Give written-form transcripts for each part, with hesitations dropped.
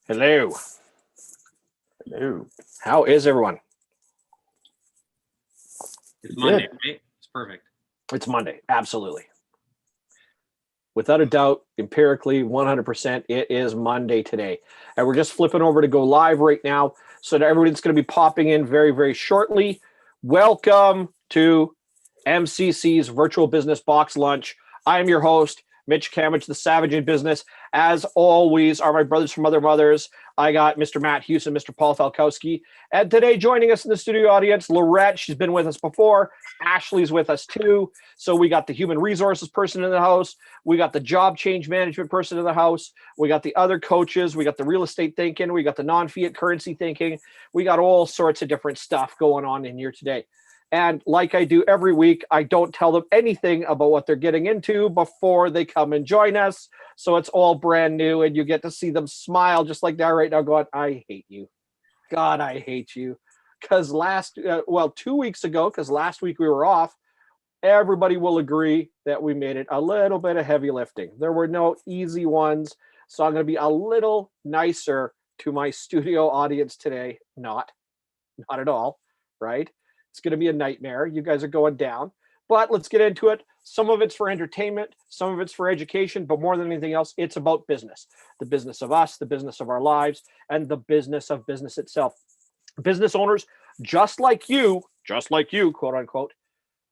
Hello. Hello. How is everyone? It's Monday, right? It's perfect. It's Monday. Absolutely. Without a doubt, empirically, 100%, it is Monday today. And we're just flipping over to go live right now. So to everybody that's going to be popping in very, very shortly, welcome to MCC's Virtual Business Box Lunch. I am your host, Mitch Camage, the Savage in Business. As always, are my brothers from other mothers. I got Mr. Matt Hughes and Mr. Paul Falkowski. And today, joining us in the studio audience, Lorette. She's been with us before. Ashley's with us too. So we got the human resources person in the house. We got the job change management person in the house. We got the other coaches. We got the real estate thinking. We got the non-fiat currency thinking. We got all sorts of different stuff going on in here today. And like I do every week, I don't tell them anything about what they're getting into before they come and join us. So it's all brand new, and you get to see them smile just like that right now going, I hate you. God, I hate you. Because 2 weeks ago, because last week we were off, everybody will agree that we made it a little bit of heavy lifting. There were no easy ones. So I'm going to be a little nicer to my studio audience today. Not at all, right? It's going to be a nightmare. You guys are going down. But let's get into it. Some of it's for entertainment. Some of it's for education. But more than anything else, it's about business. The business of us, the business of our lives, and the business of business itself. Business owners, just like you, quote unquote,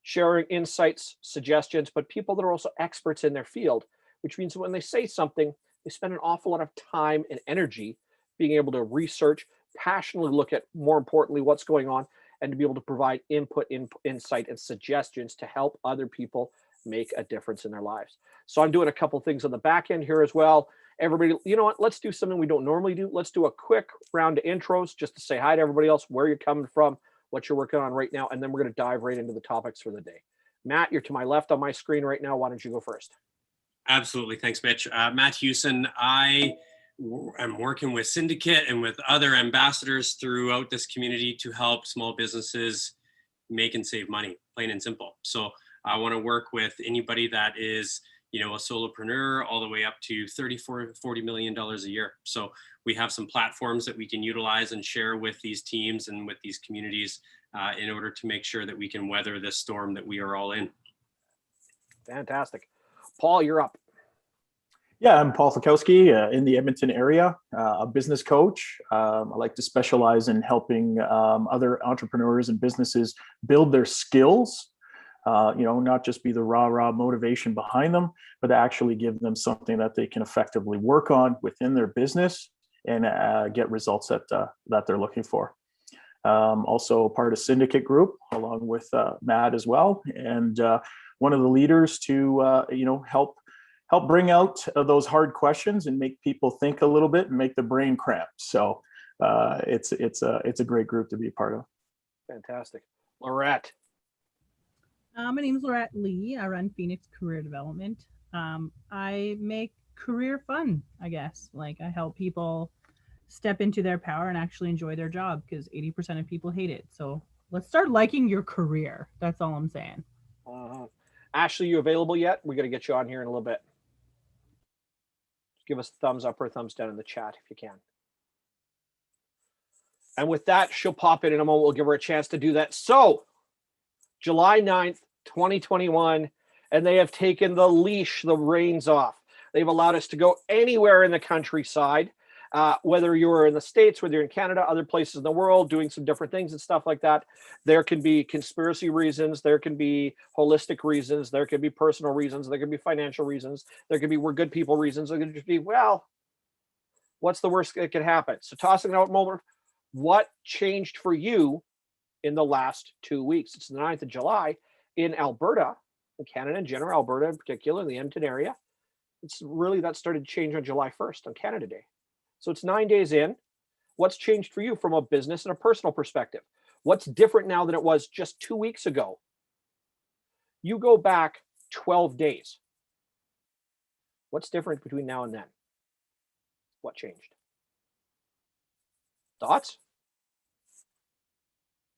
sharing insights, suggestions, but people that are also experts in their field, which means when they say something, they spend an awful lot of time and energy being able to research, passionately look at, more importantly, what's going on, and to be able to provide input, insight, and suggestions to help other people make a difference in their lives. So I'm doing a couple things on the back end here as well. Everybody, you know what? Let's do something we don't normally do. Let's do a quick round of intros just to say hi to everybody else, where you're coming from, what you're working on right now, and then we're going to dive right into the topics for the day. Matt, you're to my left on my screen right now. Why don't you go first? Absolutely. Thanks, Mitch. Matt Hewson. I am working with Syndicate and with other ambassadors throughout this community to help small businesses make and save money, plain and simple. So I want to work with anybody that is, a solopreneur all the way up to $40 million a year. So we have some platforms that we can utilize and share with these teams and with these communities in order to make sure that we can weather this storm that we are all in. Fantastic. Paul, you're up. Yeah, I'm Paul Falkowski in the Edmonton area, a business coach. I like to specialize in helping other entrepreneurs and businesses build their skills, not just be the rah motivation behind them, but to actually give them something that they can effectively work on within their business and get results that they're looking for. Also part of Syndicate Group, along with Matt as well, and one of the leaders to help bring out those hard questions and make people think a little bit and make the brain cramp. So it's a great group to be a part of. Fantastic. Lorette. My name is Lorette Lee. I run Phoenix Career Development. I make career fun, I guess. Like, I help people step into their power and actually enjoy their job, because 80% of people hate it. So let's start liking your career. That's all I'm saying. Ashley, you available yet? We're going to get you on here in a little bit. Give us a thumbs up or a thumbs down in the chat if you can. And with that, she'll pop in a moment. We'll give her a chance to do that. So, July 9th, 2021, and they have taken the reins off. They've allowed us to go anywhere in the countryside, whether you're in the States, whether you're in Canada, other places in the world, doing some different things and stuff like that. There can be conspiracy reasons. There can be holistic reasons. There can be personal reasons. There can be financial reasons. There can be we're good people reasons. There can just be, well, what's the worst that could happen? So tossing out a moment, what changed for you in the last 2 weeks? It's the 9th of July in Alberta, in Canada in general, Alberta in particular, in the Edmonton area. It's really, that started to change on July 1st on Canada Day. So it's 9 days in. What's changed for you from a business and a personal perspective? What's different now than it was just 2 weeks ago? You go back 12 days. What's different between now and then? What changed? Thoughts?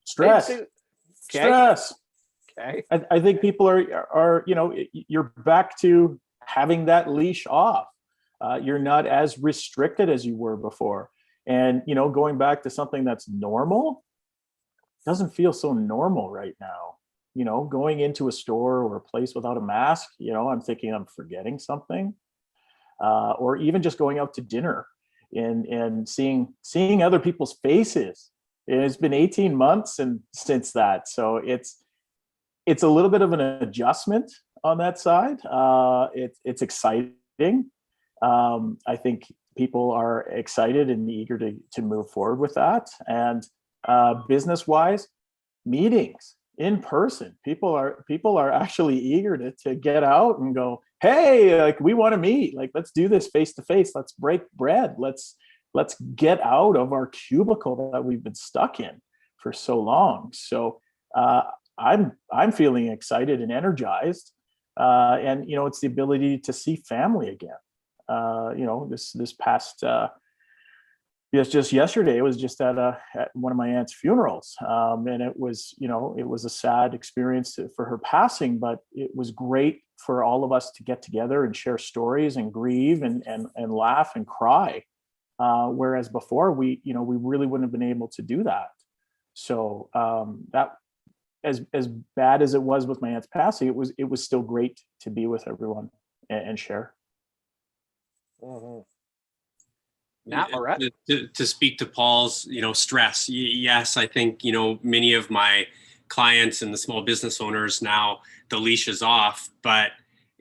Stress. Okay. Stress. Okay. I think people are you're back to having that leash off. You're not as restricted as you were before. And, going back to something that's normal doesn't feel so normal right now. Going into a store or a place without a mask, I'm thinking I'm forgetting something. Or even just going out to dinner and seeing other people's faces. It's been 18 months since that. So it's a little bit of an adjustment on that side. It's exciting. I think people are excited and eager to move forward with that. And business wise, meetings in person, people are actually eager to get out and go, hey, like, we want to meet, like, let's do this face to face, let's break bread, let's get out of our cubicle that we've been stuck in for so long. So I'm feeling excited and energized, and it's the ability to see family again. This past just yesterday, it was just at one of my aunt's funerals, and it was a sad experience for her passing, but it was great for all of us to get together and share stories and grieve and laugh and cry, whereas before we really wouldn't have been able to do that. So that, as bad as it was with my aunt's passing, it was still great to be with everyone and share. Mm-hmm. Matt, Lorette? To speak to Paul's, stress. Yes, I think, many of my clients and the small business owners now, the leash is off, but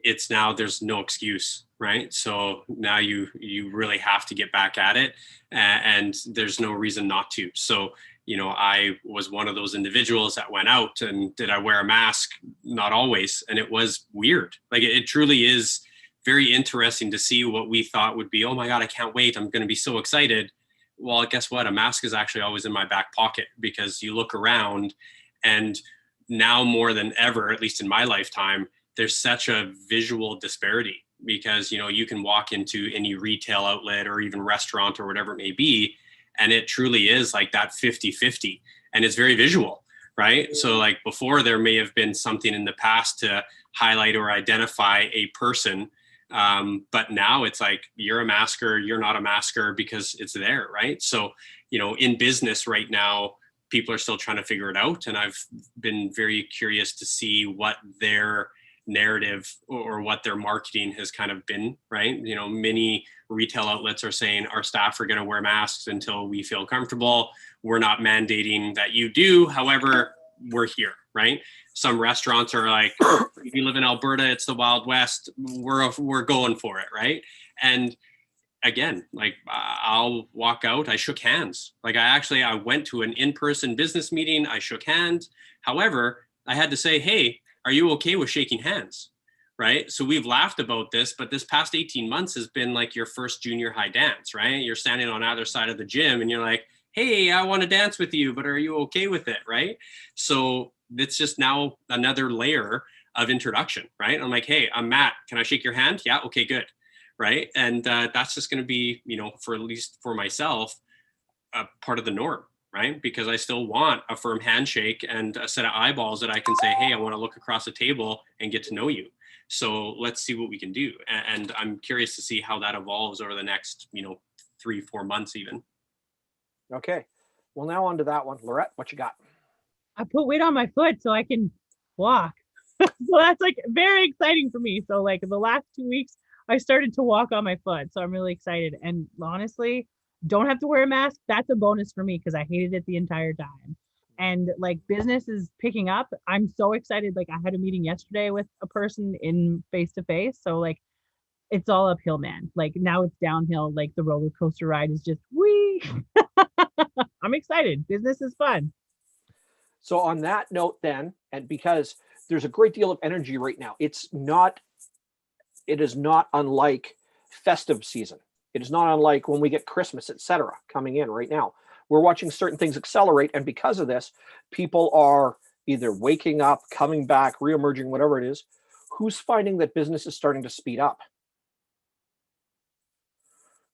it's now there's no excuse, right? So now you really have to get back at it, and there's no reason not to. So, I was one of those individuals that went out, and did I wear a mask? Not always. And it was weird. Like, it truly is very interesting to see what we thought would be, oh my God, I can't wait, I'm going to be so excited. Well, guess what? A mask is actually always in my back pocket, because you look around, and now more than ever, at least in my lifetime, there's such a visual disparity, because, you can walk into any retail outlet or even restaurant or whatever it may be, and it truly is like that 50-50, and it's very visual, right? So like before, there may have been something in the past to highlight or identify a person, but now it's like, you're a masker, you're not a masker, because it's there, right? So, in business right now, people are still trying to figure it out. And I've been very curious to see what their narrative or what their marketing has kind of been, right? Many retail outlets are saying our staff are going to wear masks until we feel comfortable. We're not mandating that you do. However, we're here, right? Some restaurants are like, if you live in Alberta, it's the Wild West. We're going for it, right? And again, like, I'll walk out. I shook hands. Like, I went to an in-person business meeting. I shook hands. However, I had to say, hey, are you okay with shaking hands? Right? So we've laughed about this, but this past 18 months has been like your first junior high dance, right? You're standing on either side of the gym and you're like, hey, I want to dance with you, but are you okay with it? Right? So it's just now another layer of introduction, right? I'm like, hey, I'm Matt. Can I shake your hand? Yeah. Okay, good. Right. And that's just going to be, for at least for myself, a part of the norm, right? Because I still want a firm handshake and a set of eyeballs that I can say, hey, I want to look across the table and get to know you. So let's see what we can do. And I'm curious to see how that evolves over the next, 3-4 months even. Okay. Well, now on to that one. Lorette, what you got? I put weight on my foot so I can walk. So that's like very exciting for me. So like the last 2 weeks, I started to walk on my foot. So I'm really excited. And honestly, don't have to wear a mask. That's a bonus for me because I hated it the entire time. And like business is picking up. I'm so excited. Like I had a meeting yesterday with a person in face to face. So like it's all uphill, man. Like now it's downhill. Like the roller coaster ride is just wee. I'm excited. Business is fun. So on that note then, and because there's a great deal of energy right now, it is not unlike festive season. It is not unlike when we get Christmas, etc., coming in right now. We're watching certain things accelerate, and because of this, people are either waking up, coming back, reemerging, whatever it is. Who's finding that business is starting to speed up?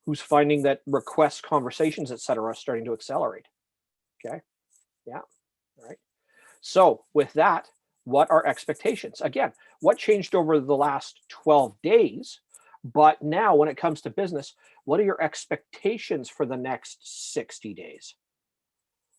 Who's finding that requests, conversations, etc., are starting to accelerate? Okay, yeah, all right. So with that, what are expectations? Again, what changed over the last 12 days But now when it comes to business, what are your expectations for the next 60 days?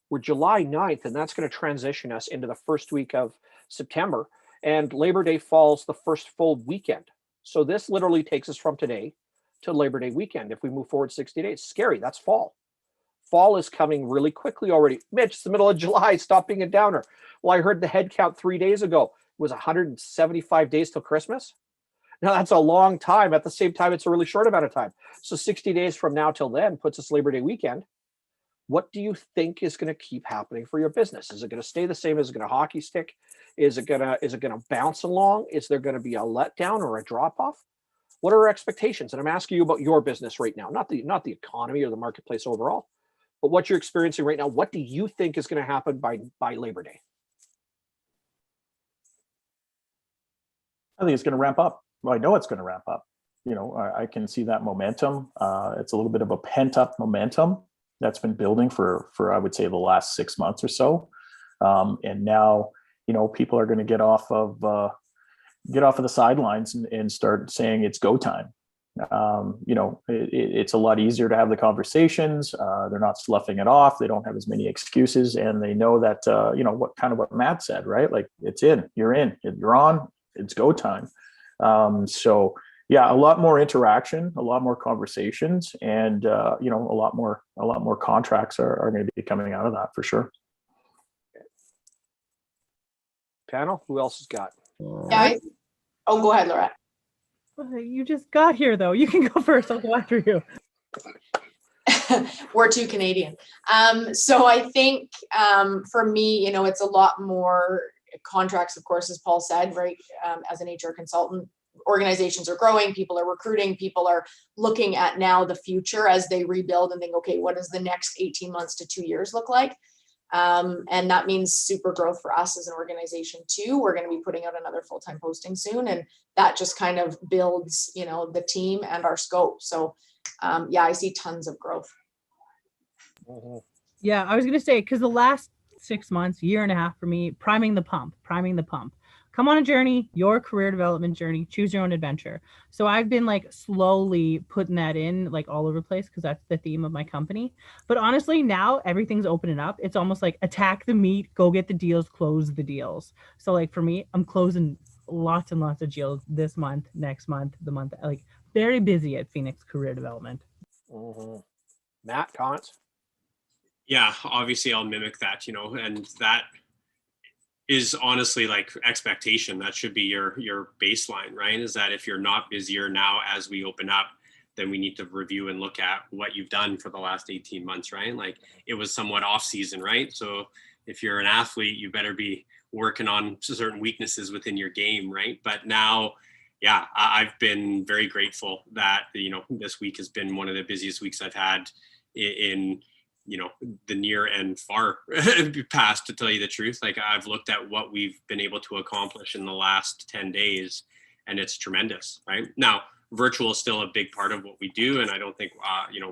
We're July 9th, and that's going to transition us into the first week of September. And Labor Day falls the first full weekend. So this literally takes us from today to Labor Day weekend. If we move forward 60 days, scary. That's fall. Fall is coming really quickly already. Mitch, it's the middle of July. Stop being a downer. Well, I heard the head count 3 days ago. It was 175 days till Christmas. Now, that's a long time. At the same time, it's a really short amount of time. So 60 days from now till then puts us Labor Day weekend. What do you think is going to keep happening for your business? Is it going to stay the same? Is it going to hockey stick? Is it going to bounce along? Is there going to be a letdown or a drop off? What are our expectations? And I'm asking you about your business right now, not the economy or the marketplace overall, but what you're experiencing right now. What do you think is going to happen by Labor Day? I think it's going to ramp up. Well, I know it's going to ramp up. I can see that momentum. It's a little bit of a pent up momentum that's been building for I would say the last 6 months or so. And now, people are going to get off of the sidelines and start saying it's go time. It's a lot easier to have the conversations. They're not sloughing it off. They don't have as many excuses, and they know that, what Matt said, right? Like, it's you're on, it's go time. So yeah, a lot more interaction, a lot more conversations, and a lot more contracts are going to be coming out of that for sure. Panel, who else has got? Yeah. Go ahead, Laurette. You just got here, though. You can go first. I'll go after you. We're too Canadian. So I think for me, it's a lot more contracts, of course, as Paul said, right? As an HR consultant, organizations are growing, people are recruiting, people are looking at now the future as they rebuild and think, okay, what does the next 18 months to 2 years look like? And that means super growth for us as an organization too. We're going to be putting out another full-time posting soon, and that just kind of builds, the team and our scope. So I see tons of growth. Yeah, I was going to say, because the last 6 months, year and a half for me, priming the pump. Come on a journey, your career development journey, choose your own adventure. So I've been slowly putting that in all over the place, because that's the theme of my company. But honestly, now everything's opening up. It's almost like attack the meat, go get the deals, close the deals. So for me, I'm closing lots and lots of deals this month, next month, the month, very busy at Phoenix Career Development. Mm-hmm. Matt, comments? Yeah, obviously I'll mimic that, and that is honestly expectation. That should be your baseline, right? Is that if you're not busier now as we open up, then we need to review and look at what you've done for the last 18 months, right? It was somewhat off season, right? So if you're an athlete, you better be working on certain weaknesses within your game, right? But now, yeah, I've been very grateful that, this week has been one of the busiest weeks I've had in the near and far past, to tell you the truth. I've looked at what we've been able to accomplish in the last 10 days, and it's tremendous, right? Now, virtual is still a big part of what we do. And I don't think,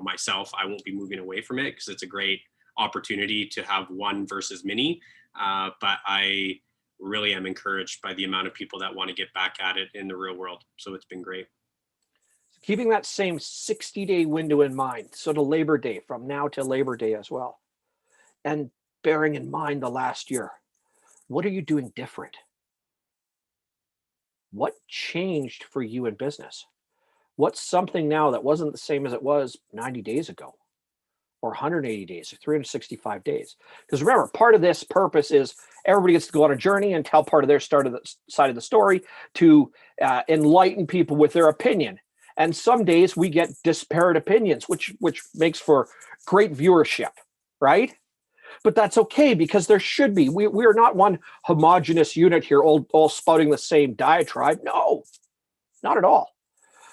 myself, I won't be moving away from it, because it's a great opportunity to have one versus many. But I really am encouraged by the amount of people that want to get back at it in the real world. So it's been great. Keeping that same 60-day window in mind, so to Labor Day, from now to Labor Day as well, and bearing in mind the last year, what are you doing different? What changed for you in business? What's something now that wasn't the same as it was 90 days ago, or 180 days, or 365 days? Because remember, part of this purpose is everybody gets to go on a journey and tell part of their side of the story to enlighten people with their opinion. And some days we get disparate opinions, which makes for great viewership, right? But that's okay, because there should be. We are not one homogenous unit here, all spouting the same diatribe. No, not at all.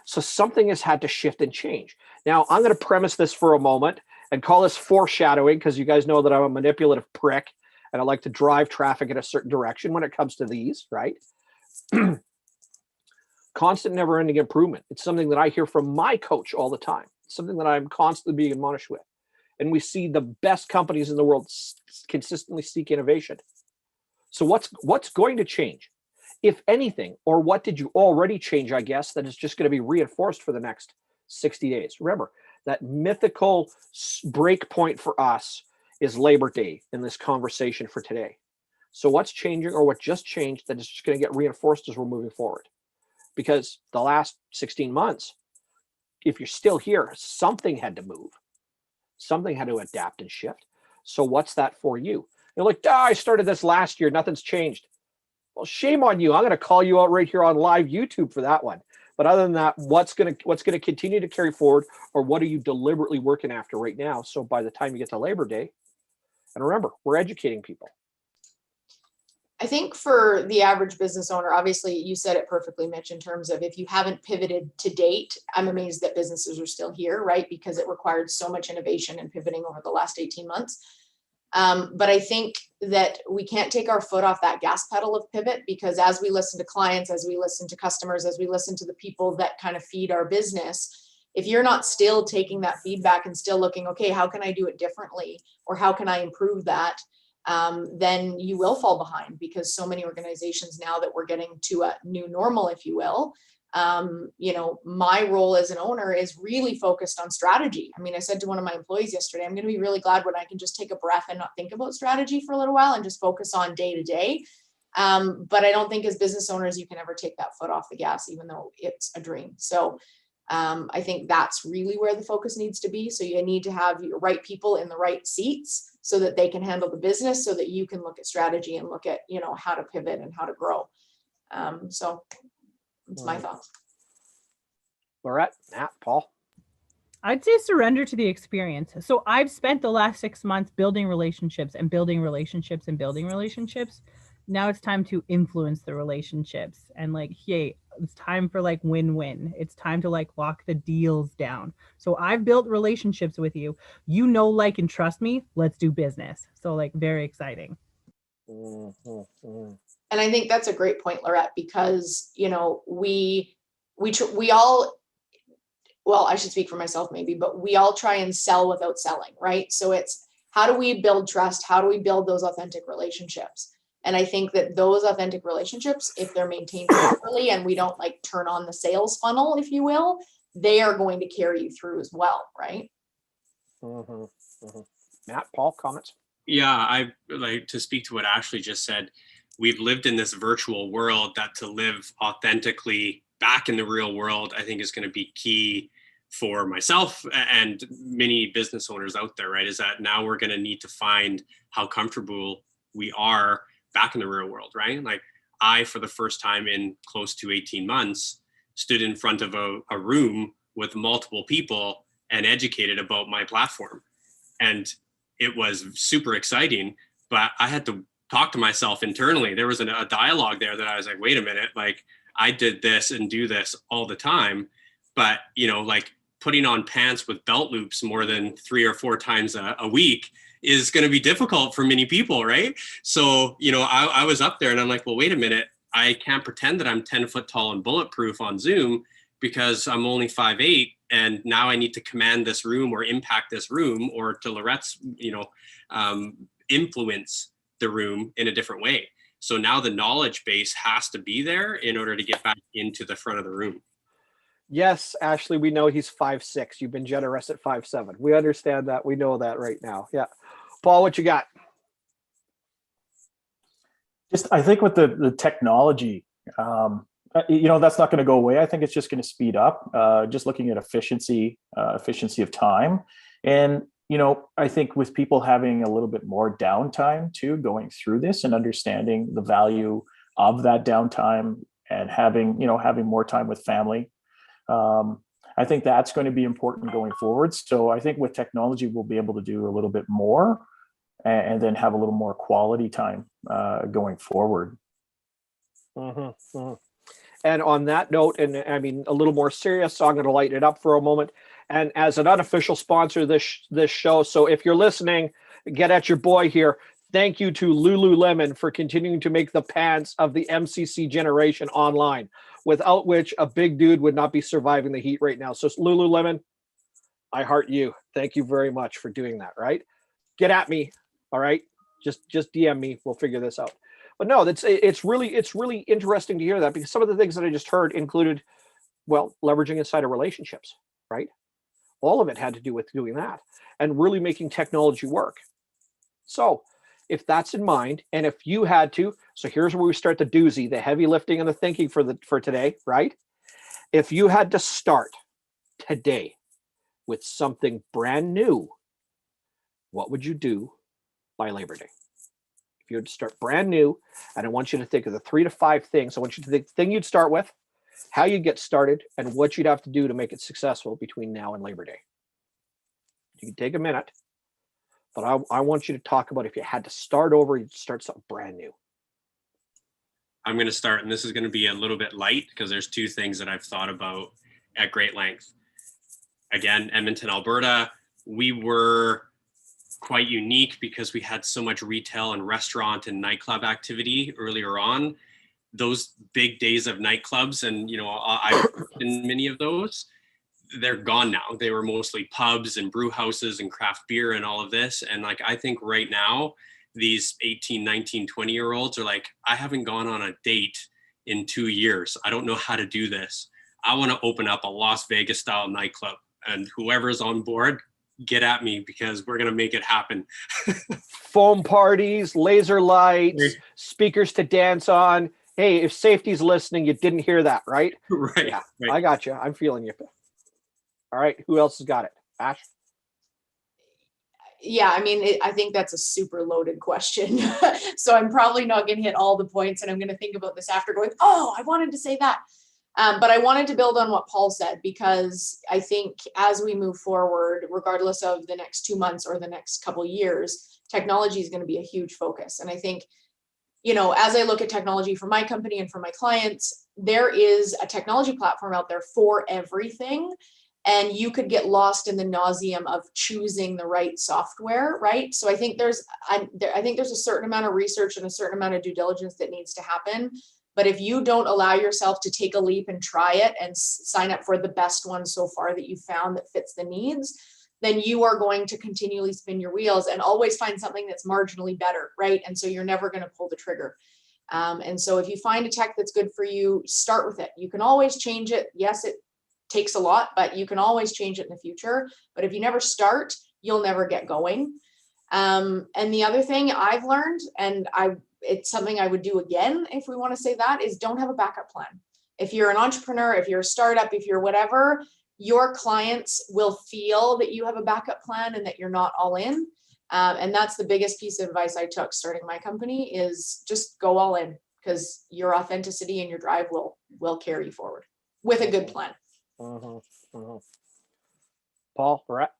So something has had to shift and change. Now, I'm going to premise this for a moment and call this foreshadowing, because you guys know that I'm a manipulative prick and I like to drive traffic in a certain direction when it comes to these, right? Constant, never-ending improvement. It's something that I hear from my coach all the time. It's something that I'm constantly being admonished with. And we see the best companies in the world consistently seek innovation. So what's going to change? if anything, or what did you already change, I guess, that is just going to be reinforced for the next 60 days? Remember, that mythical break point for us is Labor Day in this conversation for today. So what's changing, or what just changed, that is just going to get reinforced as we're moving forward? Because the last 16 months, if you're still here, something had to move. Something had to adapt and shift. So what's that for you? You're like, I started this last year. Nothing's changed. Well, shame on you. I'm going to call you out right here on live YouTube for that one. But other than that, what's going to continue to carry forward, or what are you deliberately working after right now? So by the time you get to Labor Day, and remember, we're educating people. I think for the average business owner, obviously you said it perfectly, Mitch, in terms of if you haven't pivoted to date, I'm amazed that businesses are still here, right? Because it required so much innovation and pivoting over the last 18 months. But I think that we can't take our foot off that gas pedal of pivot, because as we listen to clients, as we listen to customers, as we listen to the people that kind of feed our business, if you're not still taking that feedback and still looking, okay, how can I do it differently? Or how can I improve that? Then you will fall behind, because so many organizations now that we're getting to a new normal, if you will, my role as an owner is really focused on strategy. I mean, I said to one of my employees yesterday, I'm going to be really glad when I can just take a breath and not think about strategy for a little while and just focus on day to day. But I don't think as business owners, you can ever take that foot off the gas, even though it's a dream. So I think that's really where the focus needs to be. So you need to have your right people in the right seats so that they can handle the business, so that you can look at strategy and look at, how to pivot and how to grow. So it's my thoughts. Laurette, Matt, Paul. I'd say surrender to the experience. So I've spent the last 6 months building relationships and building relationships and building relationships. Now it's time to influence the relationships, and hey, it's time for win-win. It's time to lock the deals down. So I've built relationships with you, like, and trust me, let's do business. So very exciting. And I think that's a great point, Laurette, because, we all, well, I should speak for myself maybe, but we all try and sell without selling, right? So it's, how do we build trust? How do we build those authentic relationships? And I think that those authentic relationships, if they're maintained properly and we don't turn on the sales funnel, if you will, they are going to carry you through as well, right? Matt, Paul, comments? Yeah, I like to speak to what Ashley just said. We've lived in this virtual world, that to live authentically back in the real world, I think is going to be key for myself and many business owners out there, right? Is that now we're going to need to find how comfortable we are back in the real world, right? I, for the first time in close to 18 months, stood in front of a room with multiple people and educated about my platform. And it was super exciting, but I had to talk to myself internally. There was a dialogue there that I was like, wait a minute, I did this and do this all the time, but putting on pants with belt loops more than 3 or 4 times a week is going to be difficult for many people, right? So, I was up there and I'm like, well, wait a minute, I can't pretend that I'm 10 foot tall and bulletproof on Zoom because I'm only 5'8", and now I need to command this room or impact this room, or to Laurette's, influence the room in a different way. So now the knowledge base has to be there in order to get back into the front of the room. Yes, Ashley, we know he's 5'6". You've been generous at 5'7". We understand that. We know that right now. Yeah. Paul, what you got? I think with the technology, that's not going to go away. I think it's just going to speed up. Just looking at efficiency of time. And, I think with people having a little bit more downtime too, going through this and understanding the value of that downtime and having more time with family. I think that's going to be important going forward. So I think with technology, we'll be able to do a little bit more and then have a little more quality time going forward. And on that note, and I mean, a little more serious, so I'm going to lighten it up for a moment. And as an unofficial sponsor of this show, so if you're listening, get at your boy here. Thank you to Lululemon for continuing to make the pants of the MCC generation online, without which a big dude would not be surviving the heat right now. So Lululemon, I heart you. Thank you very much for doing that, right? Get at me, all right? Just DM me. We'll figure this out. But no, it's really interesting to hear that, because some of the things that I just heard included, well, leveraging inside of relationships, right? All of it had to do with doing that and really making technology work. So if that's in mind, and if you had to, so here's where we start the doozy, the heavy lifting and the thinking for today, right? If you had to start today with something brand new, what would you do by Labor Day? If you had to start brand new, and I want you to think of the 3 to 5 things. I want you to think the thing you'd start with, how you get started, and what you'd have to do to make it successful between now and Labor Day. You can take a minute, but I want you to talk about if you had to start over, you'd start something brand new. I'm going to start, and this is going to be a little bit light because there's 2 things that I've thought about at great length. Again, Edmonton, Alberta, we were quite unique because we had so much retail and restaurant and nightclub activity earlier on. Those big days of nightclubs, and I've been many of those, they're gone now. They were mostly pubs and brew houses and craft beer and all of this. And like, I think right now, these 18, 19, 20-year-olds are like, I haven't gone on a date in 2 years. I don't know how to do this. I want to open up a Las Vegas style nightclub, and whoever's on board, get at me, because we're going to make it happen. Foam parties, laser lights, speakers to dance on. Hey, if safety's listening, you didn't hear that, right? Right. Yeah, right. I got you. I'm feeling you. All right, who else has got it? Ash? Yeah, I mean, I think that's a super loaded question. So I'm probably not going to hit all the points, and I'm going to think about this after going, oh, I wanted to say that. But I wanted to build on what Paul said, because I think as we move forward, regardless of the next 2 months or the next couple of years, technology is going to be a huge focus. And I think, as I look at technology for my company and for my clients, there is a technology platform out there for everything. And you could get lost in the nauseum of choosing the right software, right? So I think there's a certain amount of research and a certain amount of due diligence that needs to happen. But if you don't allow yourself to take a leap and try it and sign up for the best one so far that you found that fits the needs, then you are going to continually spin your wheels and always find something that's marginally better, right? And so you're never going to pull the trigger. And so if you find a tech that's good for you, start with it. You can always change it. Yes, it takes a lot, but you can always change it in the future. But if you never start, you'll never get going. And the other thing I've learned, and it's something I would do again, if we want to say that, is don't have a backup plan. If you're an entrepreneur, if you're a startup, if you're whatever, your clients will feel that you have a backup plan and that you're not all in. And that's the biggest piece of advice I took starting my company, is just go all in, because your authenticity and your drive will carry you forward with a good plan. Paul, Brett?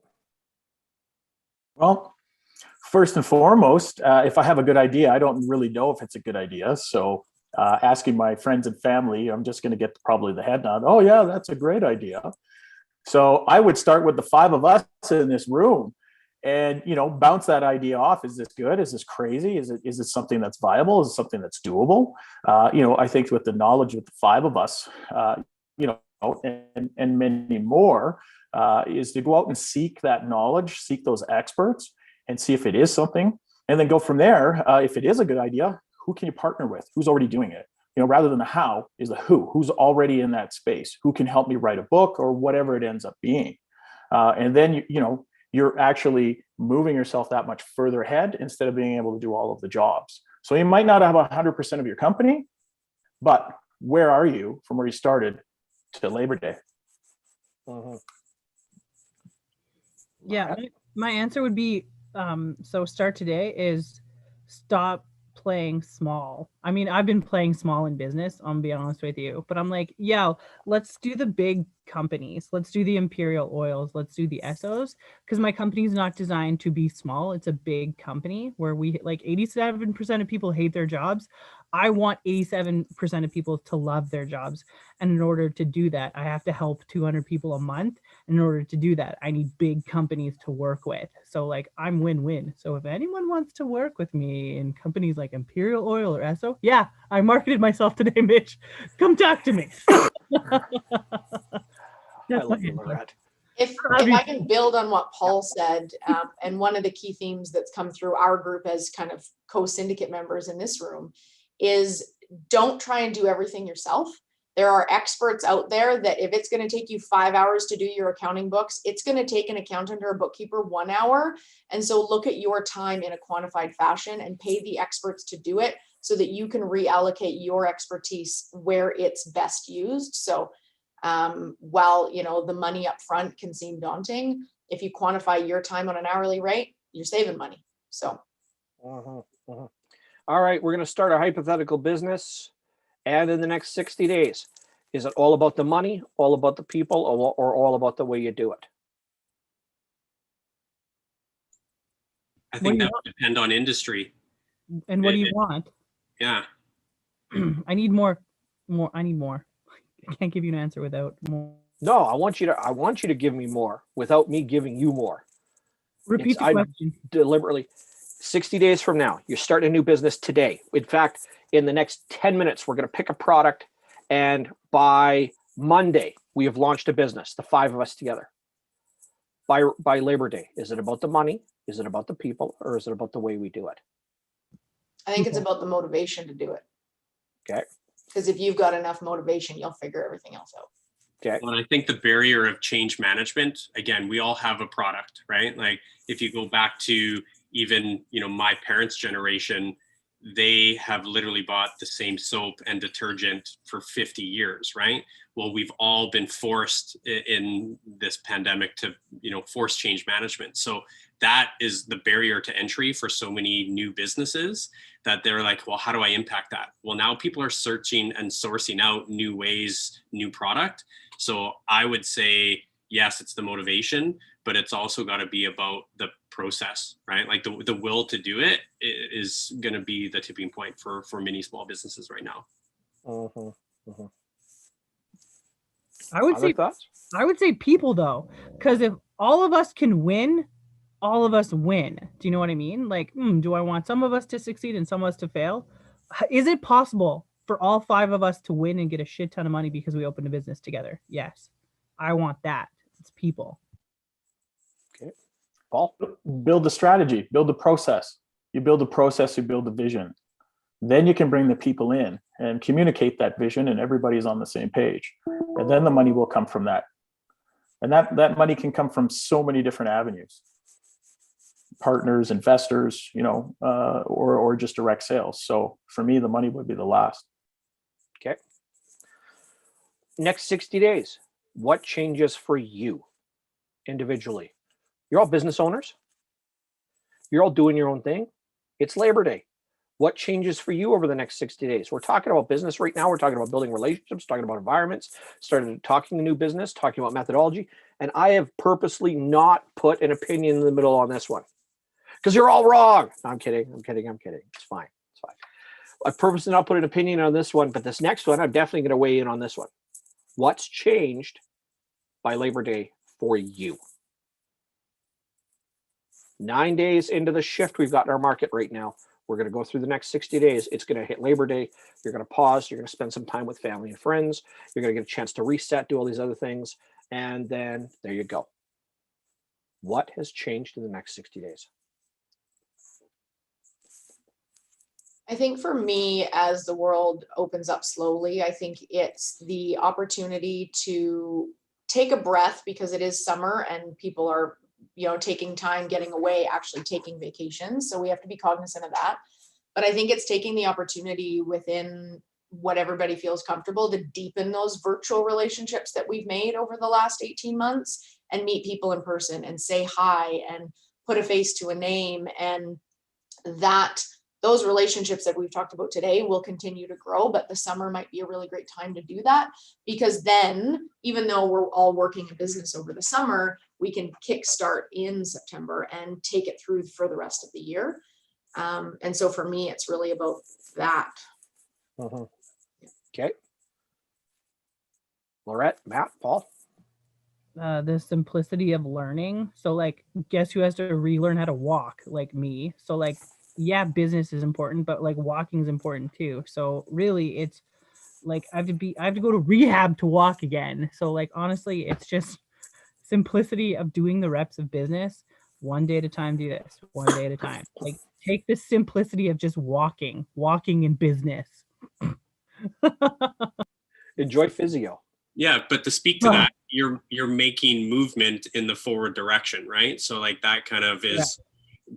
Well, first and foremost, if I have a good idea, I don't really know if it's a good idea. So asking my friends and family, I'm just going to get probably the head nod. Oh, yeah, that's a great idea. So I would start with the 5 of us in this room and, bounce that idea off. Is this good? Is this crazy? Is it something that's viable? Is it something that's doable? I think with the knowledge with the 5 of us, and many more, is to go out and seek that knowledge, seek those experts, and see if it is something, and then go from there. If it is a good idea, who can you partner with? Who's already doing it? Rather than the how, is the who. Who's already in that space? Who can help me write a book or whatever it ends up being? And then you're actually moving yourself that much further ahead instead of being able to do all of the jobs. So you might not have 100% of your company, but where are you from where you started to Labor Day? Yeah, my answer would be, so start today is stop playing small. I mean, I've been playing small in business, I'll be honest with you, but I'm like, yeah, let's do the big companies. Let's do the Imperial Oils. Let's do the Essos, because my company is not designed to be small. It's a big company where we, like, 87% of people hate their jobs. I want 87% of people to love their jobs. And in order to do that, I have to help 200 people a month. In order to do that, I need big companies to work with. So like, I'm win-win. So if anyone wants to work with me in companies like Imperial Oil or Esso, yeah, I marketed myself today, Mitch. Come talk to me. I love you, Lorette. If I can build on what Paul said, and one of the key themes that's come through our group as kind of co-syndicate members in this room is don't try and do everything yourself. There are experts out there that if it's going to take you 5 hours to do your accounting books, it's going to take an accountant or a bookkeeper 1 hour. And so look at your time in a quantified fashion and pay the experts to do it so that you can reallocate your expertise where it's best used. So while, you know, the money up front can seem daunting, if you quantify your time on an hourly rate, you're saving money. So. All right, we're going to start a hypothetical business. And in the next 60 days, is it all about the money, all about the people, or all about the way you do it? I think that would depend on industry. And what do you want? Yeah. I need more. I need more. I can't give you an answer without more. No, I want you to give me more without me giving you more. Repeat the question. Deliberately. 60 days from now, you're starting a new business today. In fact, in the next 10 minutes, we're going to pick a product. And by Monday, we have launched a business, the 5 of us together. By Labor Day, is it about the money? Is it about the people? Or is it about the way we do it? I think it's about the motivation to do it. Okay. Because if you've got enough motivation, you'll figure everything else out. Okay. Well, I think the barrier of change management, again, we all have a product, right? Like if you go back to even, you know, my parents' generation, they have literally bought the same soap and detergent for 50 years, right? Well, we've all been forced in this pandemic to, you know, force change management. So that is the barrier to entry for so many new businesses that they're like, well, how do I impact that? Well, now people are searching and sourcing out new ways, new product. So I would say, yes, it's the motivation, but it's also got to be about the process, right? Like the will to do it is going to be the tipping point for many small businesses right now. I would say people though, because if all of us can win, all of us win. Do you know what I mean? Like, do I want some of us to succeed and some of us to fail? Is it possible for all 5 of us to win and get a shit ton of money because we opened a business together? Yes. I want that. It's people. Okay. Paul? Build the strategy, build the process. You build the process, you build the vision. Then you can bring the people in and communicate that vision and everybody's on the same page. And then the money will come from that. And that money can come from so many different avenues. Partners, investors, you know, or just direct sales. So for me, the money would be the last. Okay. Next 60 days, what changes for you individually? You're all business owners. You're all doing your own thing. It's Labor Day. What changes for you over the next 60 days? We're talking about business right now. We're talking about building relationships, talking about environments, started talking a new business, talking about methodology. And I have purposely not put an opinion in the middle on this one because you're all wrong. No, I'm kidding. It's fine. I've purposely not put an opinion on this one, but this next one, I'm definitely going to weigh in on this one. What's changed by Labor Day for you? 9 days into the shift we've got in our market right now. We're going to go through the next 60 days. It's going to hit Labor Day. You're going to pause. You're going to spend some time with family and friends. You're going to get a chance to reset, do all these other things. And then there you go. What has changed in the next 60 days? I think for me, as the world opens up slowly, I think it's the opportunity to take a breath because it is summer and people are, you know, taking time, getting away, actually taking vacations. So we have to be cognizant of that. But I think it's taking the opportunity within what everybody feels comfortable to deepen those virtual relationships that we've made over the last 18 months and meet people in person and say hi and put a face to a name. And that those relationships that we've talked about today will continue to grow, but the summer might be a really great time to do that because then, even though we're all working a business over the summer, we can kickstart in September and take it through for the rest of the year. And so for me, it's really about that. Okay. Laurette, Matt, Paul? The simplicity of learning. So like, guess who has to relearn how to walk? Like me. So like, yeah, business is important, but like walking is important too. So really it's like, I have to go to rehab to walk again. So like, honestly, it's just simplicity of doing the reps of business one day at a time, do this, one day at a time. Like, take the simplicity of just walking in business. Enjoy physio. Yeah, but to speak to that, you're making movement in the forward direction, right? So like that kind of is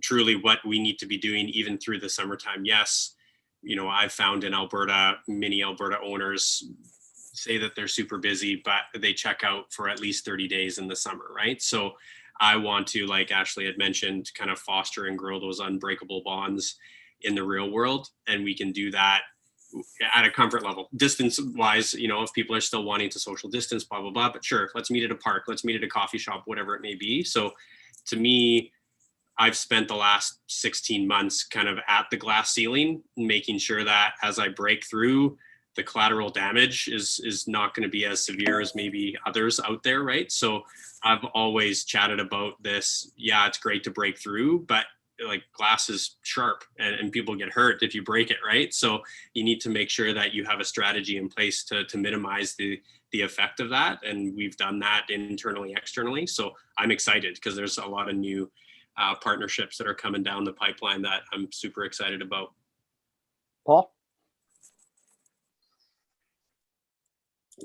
truly what we need to be doing even through the summertime. Yes, you know, I've found in Alberta, many Alberta owners say that they're super busy, but they check out for at least 30 days in the summer, right? So I want to, like Ashley had mentioned, kind of foster and grow those unbreakable bonds in the real world. And we can do that at a comfort level. Distance wise, you know, if people are still wanting to social distance, blah, blah, blah, but sure, let's meet at a park, let's meet at a coffee shop, whatever it may be. So to me, I've spent the last 16 months kind of at the glass ceiling, making sure that as I break through, the collateral damage is not going to be as severe as maybe others out there, right? So I've always chatted about this. Yeah, it's great to break through, but like glass is sharp and people get hurt if you break it, right? So you need to make sure that you have a strategy in place to minimize the effect of that. And we've done that internally, externally. So I'm excited because there's a lot of new partnerships that are coming down the pipeline that I'm super excited about. Paul?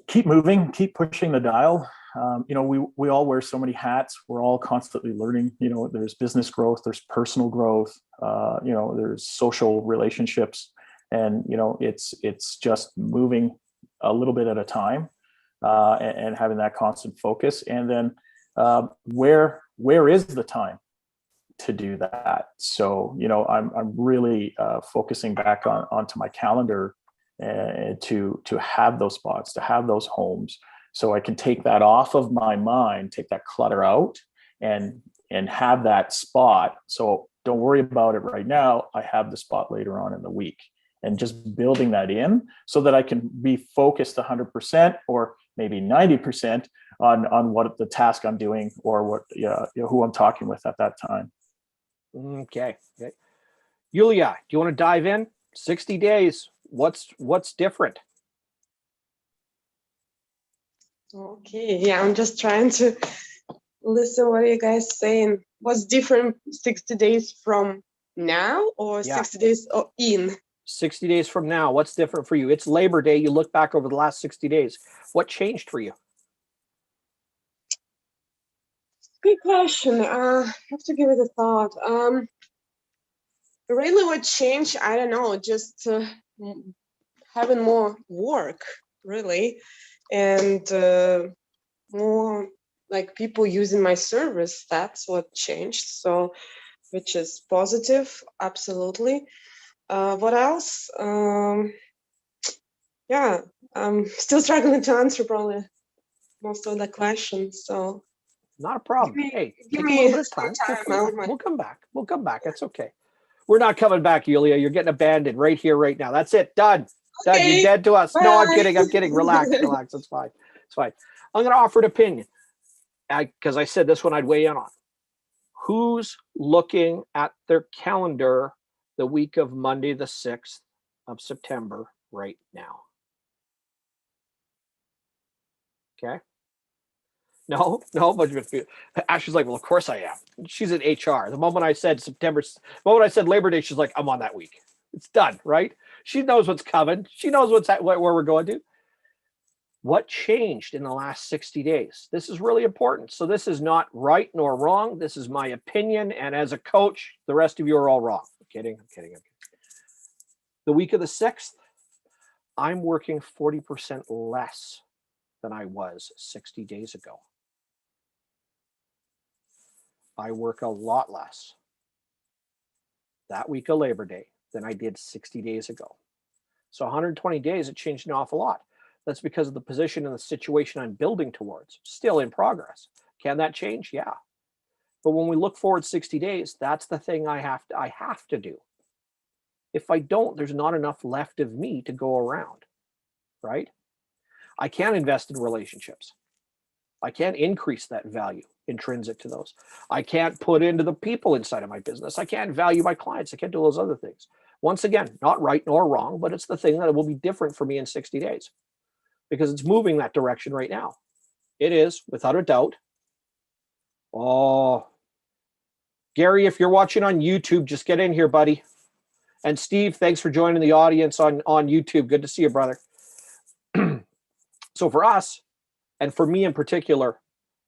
Keep moving, keep pushing the dial. You know, we all wear so many hats. We're all constantly learning. You know, there's business growth, there's personal growth, you know, there's social relationships, and you know, it's just moving a little bit at a time, and having that constant focus. And then where is the time to do that? So you know, I'm really focusing back onto my calendar, and to have those spots, to have those homes, so I can take that off of my mind, take that clutter out, and have that spot. So don't worry about it right now. I have the spot later on in the week, and just building that in so that I can be focused 100% or maybe 90% on what the task I'm doing, or what you know, who I'm talking with at that time. Okay. Yulia, do you want to dive in? 60 days. What's different? Okay, yeah, I'm just trying to listen what you guys saying. What's different 60 days from now, or 60 days in? 60 days from now, what's different for you? It's Labor Day. You look back over the last 60 days. What changed for you? Good question. I have to give it a thought. Really what changed, I don't know, just having more work, really, and more like people using my service. That's what changed. So, which is positive, absolutely. What else? Yeah, I'm still struggling to answer probably most of the questions. So Not a problem. give Hey, give take a me little bit of time. some time. We'll come back. We'll come back. That's okay. We're not coming back, Yulia. You're getting abandoned right here, right now. That's it. Done. Done. Okay, You're dead to us. No, I'm bye. kidding. I'm kidding. Relax. It's fine. It's fine. I'm going to offer an opinion, because I said this one I'd weigh in on. Who's looking at their calendar the week of Monday, the 6th of September right now? Okay. No, but Ashley's like, well, of course I am. She's in HR. The moment I said Labor Day, she's like, I'm on that week. It's done, right? She knows what's coming. She knows where we're going to. What changed in the last 60 days? This is really important. So this is not right nor wrong. This is my opinion. And as a coach, the rest of you are all wrong. I'm kidding. The week of the 6th, I'm working 40% less than I was 60 days ago. I work a lot less that week of Labor Day than I did 60 days ago. So 120 days, it changed an awful lot. That's because of the position and the situation I'm building towards. Still in progress. Can that change? Yeah. But when we look forward 60 days, that's the thing I have to do. If I don't, there's not enough left of me to go around, right? I can't invest in relationships. I can't increase that value intrinsic to those. I can't put into the people inside of my business. I can't value my clients. I can't do those other things. Once again, not right nor wrong, but it's the thing that will be different for me in 60 days because it's moving that direction right now. It is, without a doubt. Oh, Gary, if you're watching on YouTube, just get in here, buddy. And Steve, thanks for joining the audience on YouTube. Good to see you, brother. So for us, and for me in particular,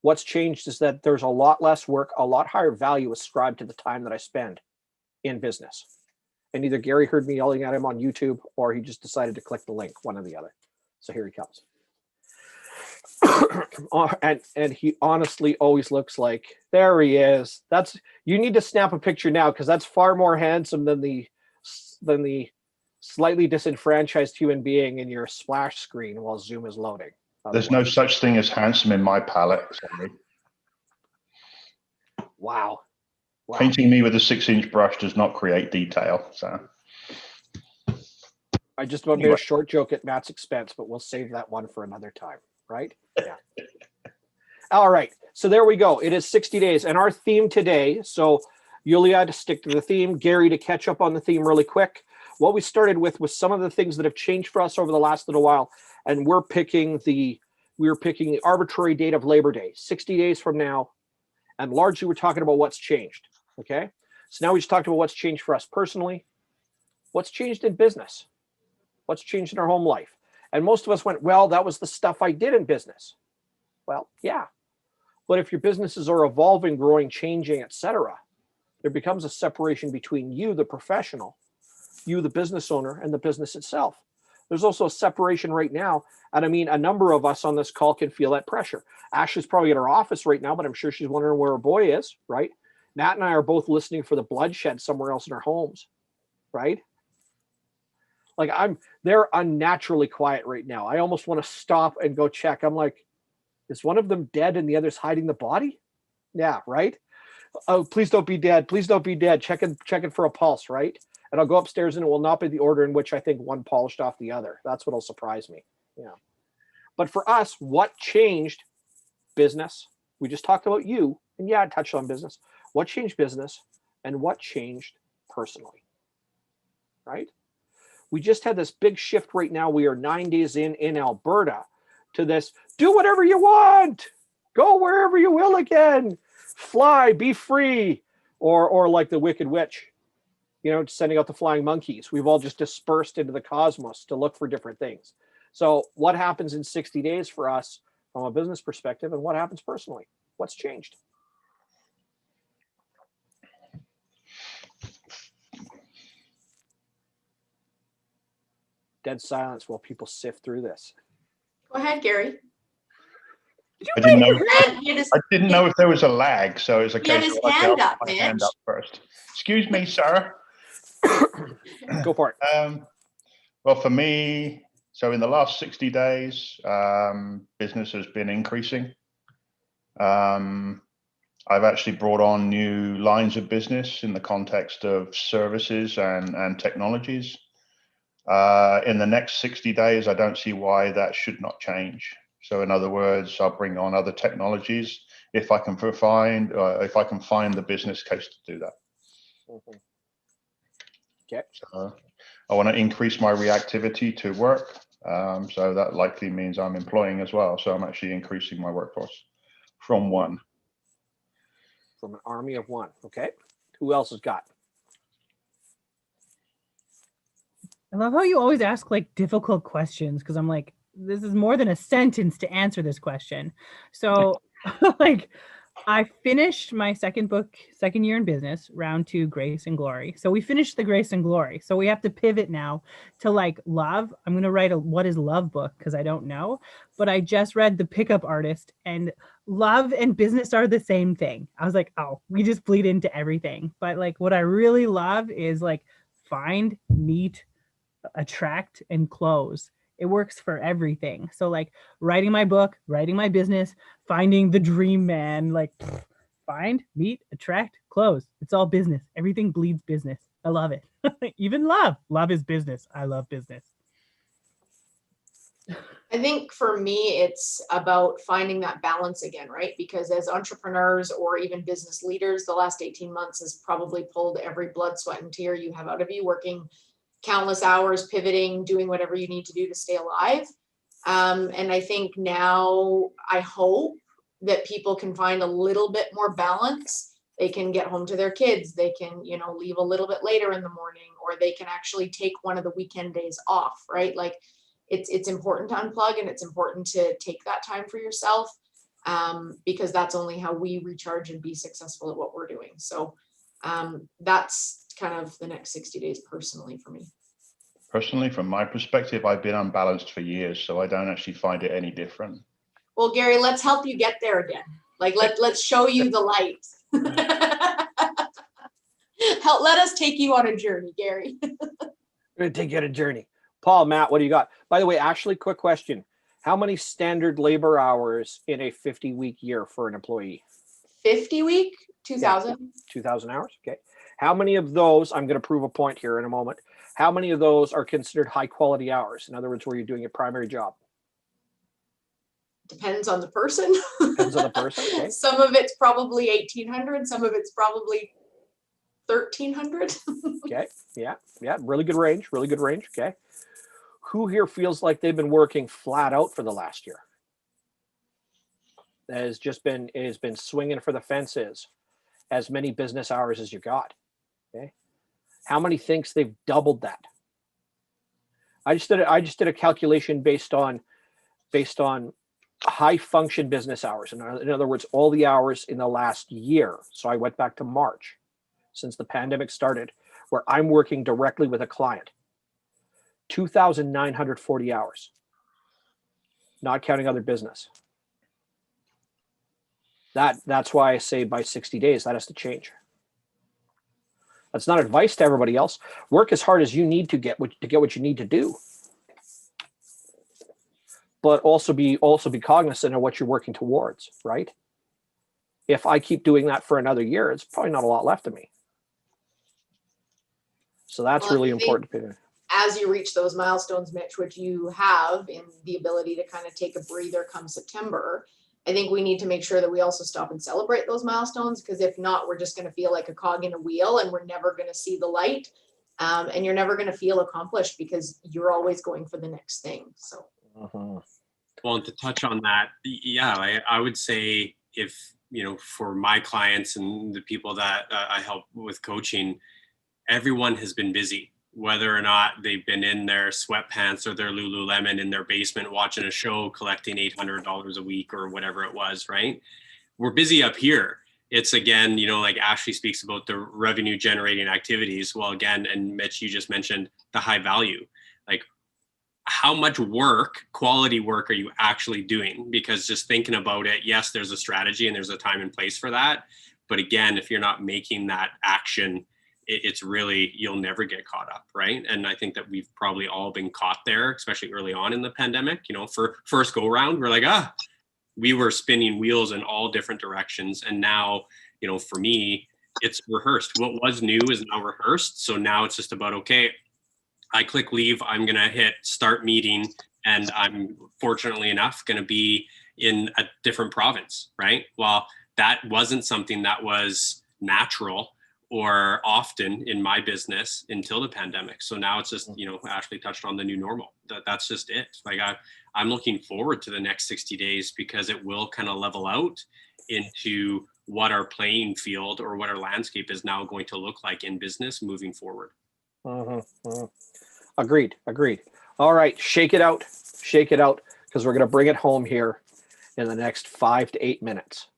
what's changed is that there's a lot less work, a lot higher value ascribed to the time that I spend in business. And either Gary heard me yelling at him on YouTube or he just decided to click the link, one or the other. So here he comes. and he honestly always looks like, there he is. You need to snap a picture now because that's far more handsome than the slightly disenfranchised human being in your splash screen while Zoom is loading. There's no such thing as handsome in my palette. Sorry. Wow. Painting me with a 6-inch brush does not create detail. So I just about made a short joke at Matt's expense, but we'll save that one for another time, right? Yeah. All right. So there we go. It is 60 days. And our theme today, so Yulia to stick to the theme, Gary to catch up on the theme really quick. What we started with was some of the things that have changed for us over the last little while. And we're picking the arbitrary date of Labor Day, 60 days from now. And largely we're talking about what's changed. Okay. So now we just talked about what's changed for us personally. What's changed in business? What's changed in our home life? And most of us went, well, that was the stuff I did in business. Well, yeah. But if your businesses are evolving, growing, changing, etc., there becomes a separation between you, the professional, you, the business owner, and the business itself. There's also a separation right now. And I mean, a number of us on this call can feel that pressure. Ashley's probably at her office right now, but I'm sure she's wondering where her boy is, right? Matt and I are both listening for the bloodshed somewhere else in our homes, right? Like they're unnaturally quiet right now. I almost want to stop and go check. I'm like, is one of them dead and the other's hiding the body? Yeah, right? Oh, please don't be dead. Please don't be dead. Checking for a pulse, right? And I'll go upstairs and it will not be the order in which I think one polished off the other. That's what'll surprise me. Yeah. But for us, what changed business? We just talked about you, and yeah, I touched on business. What changed business and what changed personally, right? We just had this big shift right now. We are 9 days in Alberta to this, do whatever you want, go wherever you will again, fly, be free, or like the Wicked Witch, sending out the flying monkeys. We've all just dispersed into the cosmos to look for different things. So what happens in 60 days for us from a business perspective, and what happens personally? What's changed? Dead silence while people sift through this. Go ahead, Gary. I didn't know if there was a lag, so it's a case of like, hand up, my hand up first. Excuse me, sir. Go for it. Well, for me, so in the last 60 days, business has been increasing. I've actually brought on new lines of business in the context of services and technologies. In the next 60 days, I don't see why that should not change. So in other words, I'll bring on other technologies if I can find the business case to do that. Mm-hmm. Okay. So I want to increase my reactivity to work. So that likely means I'm employing as well. So I'm actually increasing my workforce from one. From an army of one. Okay. Who else has got? I love how you always ask like difficult questions because I'm like, this is more than a sentence to answer this question. So like I finished my second year in business, round 2, Grace and Glory. So we finished the Grace and Glory. So we have to pivot now to like love. I'm going to write a what is love book because I don't know, but I just read The Pickup Artist, and love and business are the same thing. I was like, oh, we just bleed into everything. But like what I really love is like find, meet, attract, and close. It works for everything. So like writing my book, writing my business, finding the dream man, like find, meet, attract, close. It's all business. Everything bleeds business. I love it. Even love. Love is business. I love business. I think for me, it's about finding that balance again, right? Because as entrepreneurs or even business leaders, the last 18 months has probably pulled every blood, sweat, and tear you have out of you, working countless hours, pivoting, doing whatever you need to do to stay alive. And I think now I hope that people can find a little bit more balance They can get home to their kids. They can, you know, leave a little bit later in the morning, or they can actually take one of the weekend days off, right? Like it's important to unplug, and it's important to take that time for yourself, because that's only how we recharge and be successful at what we're doing. So that's kind of the next 60 days personally for me. Personally, from my perspective, I've been unbalanced for years, so I don't actually find it any different. Well, Gary, let's help you get there again. Like let's show you the light. Let us take you on a journey, Gary. We're going to take you on a journey. Paul, Matt, what do you got? By the way, Ashley, quick question. How many standard labor hours in a 50-week year for an employee? 50 week, 2,000. 2,000 hours. Okay. How many of those, I'm going to prove a point here in a moment. How many of those are considered high quality hours? In other words, where you're doing your primary job? Depends on the person. Depends on the person. Okay. Some of it's probably 1,800. Some of it's probably 1,300. Okay. Yeah. Yeah. Really good range. Really good range. Okay. Who here feels like they've been working flat out for the last year? That has just been swinging for the fences as many business hours as you got. Okay. How many thinks they've doubled that? I just did a calculation based on high function business hours. In other words, all the hours in the last year. So I went back to March since the pandemic started, where I'm working directly with a client. 2,940 hours, not counting other business. That's why I say by 60 days, that has to change. That's not advice to everybody else. Work as hard as you need to get what you need to do. But also be cognizant of what you're working towards, right? If I keep doing that for another year, it's probably not a lot left of me. So that's really important. As you reach those milestones, Mitch, which you have in the ability to kind of take a breather come September, I think we need to make sure that we also stop and celebrate those milestones, because if not, we're just going to feel like a cog in a wheel, and we're never going to see the light, and you're never going to feel accomplished because you're always going for the next thing. So. Well, and to touch on that, yeah, I would say if, you know, for my clients and the people that I help with coaching, everyone has been busy, whether or not they've been in their sweatpants or their Lululemon in their basement watching a show, collecting $800 a week or whatever it was, right? We're busy up here. It's again, you know, like Ashley speaks about the revenue generating activities. Well, again, and Mitch, you just mentioned the high value. Like, how much work, quality work, are you actually doing? Because just thinking about it, yes, there's a strategy and there's a time and place for that. But again, if you're not making that action, it's really, you'll never get caught up, right? And I think that we've probably all been caught there, especially early on in the pandemic. You know, for first go round, we're like, we were spinning wheels in all different directions. And now, you know, for me, it's rehearsed. What was new is now rehearsed. So now it's just about, okay, I click leave, I'm going to hit start meeting, and I'm fortunately enough going to be in a different province, right? Well, that wasn't something that was natural or often in my business until the pandemic. So now it's just, you know, Ashley touched on the new normal. That's just it. Like I'm looking forward to the next 60 days because it will kind of level out into what our playing field or what our landscape is now going to look like in business moving forward. Agreed. All right, shake it out, because we're going to bring it home here in the next 5 to 8 minutes.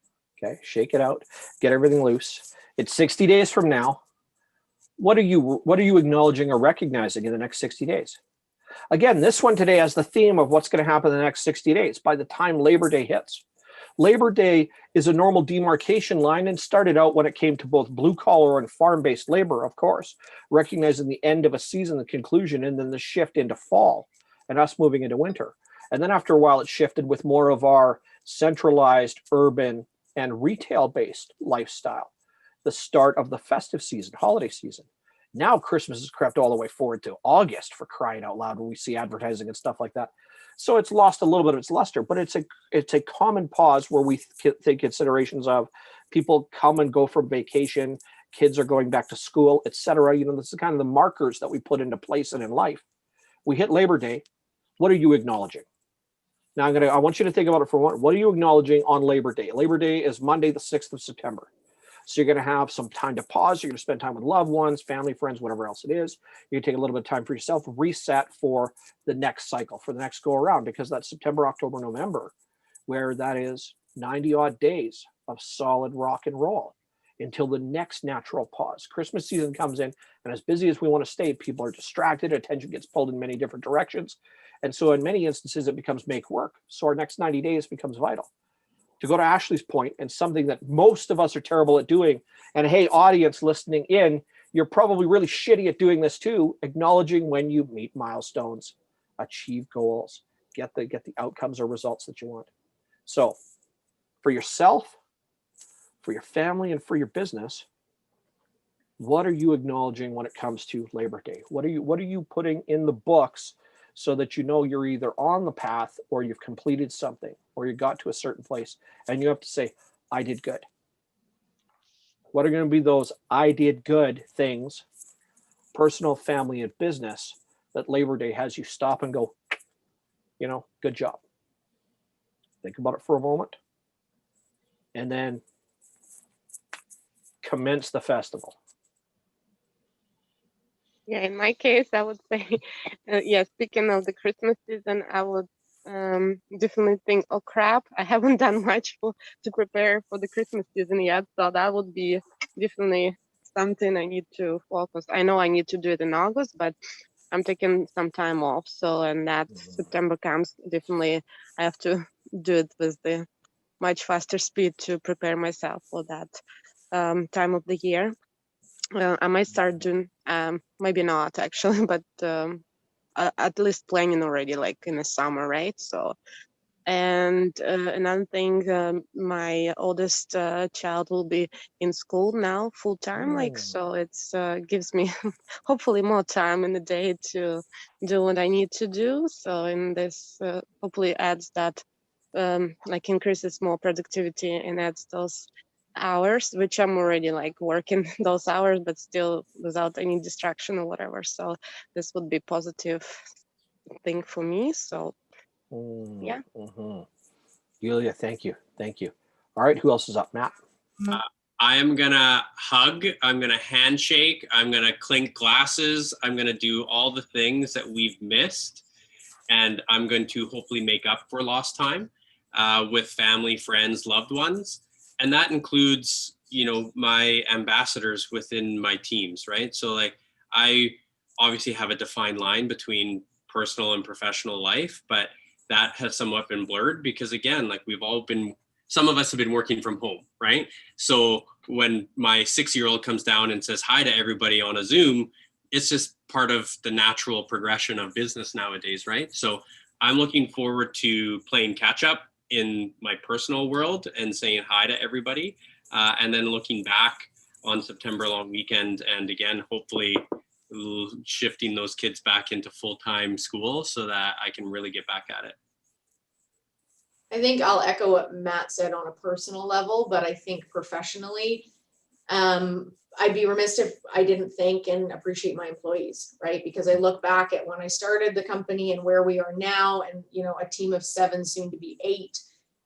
Okay, shake it out, get everything loose. It's 60 days from now. What are you acknowledging or recognizing in the next 60 days? Again, this one today has the theme of what's going to happen in the next 60 days by the time Labor Day hits. Labor Day is a normal demarcation line and started out when it came to both blue collar and farm-based labor, of course, recognizing the end of a season, the conclusion, and then the shift into fall and us moving into winter. And then after a while, it shifted with more of our centralized urban and retail-based lifestyle, the start of the festive season, holiday season. Now Christmas has crept all the way forward to August, for crying out loud, when we see advertising and stuff like that. So it's lost a little bit of its luster, but it's a common pause where we take considerations of people come and go from vacation, kids are going back to school, etc. You know, this is kind of the markers that we put into place and in life. We hit Labor Day. What are you acknowledging? Now I want you to think about it for one. What are you acknowledging on Labor Day? Labor Day is Monday, the 6th of September. So you're going to have some time to pause. You're going to spend time with loved ones, family, friends, whatever else it is. You take a little bit of time for yourself, reset for the next cycle, for the next go around, because that's September, October, November, where that is 90 odd days of solid rock and roll until the next natural pause. Christmas season comes in, and as busy as we want to stay, people are distracted, attention gets pulled in many different directions. And so in many instances, it becomes make work. So our next 90 days becomes vital. To go to Ashley's point, and something that most of us are terrible at doing, and hey, audience listening in, you're probably really shitty at doing this too, acknowledging when you meet milestones, achieve goals, get the outcomes or results that you want. So for yourself, for your family, and for your business, what are you acknowledging when it comes to Labor Day? What are you putting in the books so that you know you're either on the path or you've completed something or you got to a certain place and you have to say, I did good? What are going to be those I did good things, personal, family, and business, that Labor Day has you stop and go, good job. Think about it for a moment and then commence the festival. Yeah, in my case, I would say, speaking of the Christmas season, I would definitely think, oh crap, I haven't done much to prepare for the Christmas season yet. So that would be definitely something I need to focus. I know I need to do it in August, but I'm taking some time off. So, and that September comes, definitely I have to do it with the much faster speed to prepare myself for that time of the year. I might start doing, maybe not actually, but at least planning already, like in the summer, right? So, and another thing, my oldest child will be in school now full time, so it's gives me hopefully more time in the day to do what I need to do. So, in this hopefully adds that, increases more productivity and adds those hours, which I'm already working those hours, but still without any distraction or whatever. So this would be positive thing for me. So yeah. Julia, thank you. All right, who else is up? Matt? I am gonna hug, I'm gonna handshake, I'm gonna clink glasses, I'm gonna do all the things that we've missed, and I'm going to hopefully make up for lost time with family, friends, loved ones. And that includes, my ambassadors within my teams, right? So I obviously have a defined line between personal and professional life, but that has somewhat been blurred because again, some of us have been working from home, right? So when my 6-year-old comes down and says hi to everybody on a Zoom, it's just part of the natural progression of business nowadays, right? So I'm looking forward to playing catch up in my personal world and saying hi to everybody. And then looking back on September long weekend and again, hopefully shifting those kids back into full-time school so that I can really get back at it. I think I'll echo what Matt said on a personal level, but I think professionally, I'd be remiss if I didn't thank and appreciate my employees, right? Because I look back at when I started the company and where we are now, and a team of 7, soon to be 8,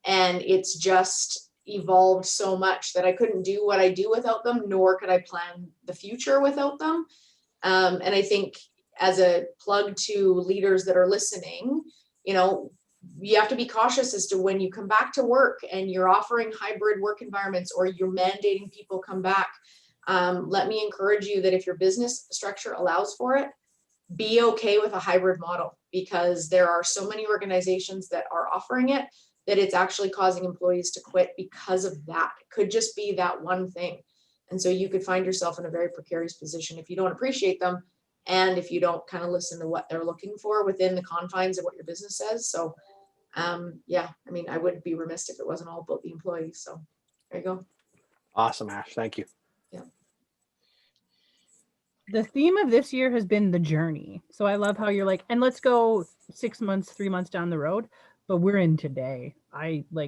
and it's just evolved so much that I couldn't do what I do without them, nor could I plan the future without them. And I think as a plug to leaders that are listening, you have to be cautious as to when you come back to work and you're offering hybrid work environments or you're mandating people come back. Let me encourage you that if your business structure allows for it, be okay with a hybrid model, because there are so many organizations that are offering it that it's actually causing employees to quit because of that. It could just be that one thing. And so you could find yourself in a very precarious position if you don't appreciate them and if you don't kind of listen to what they're looking for within the confines of what your business says. So I would be remiss if it wasn't all about the employees. So there you go. Awesome, Ash. Thank you. Yeah. The theme of this year has been the journey. So I love how you're and let's go 6 months, 3 months down the road, but we're in today.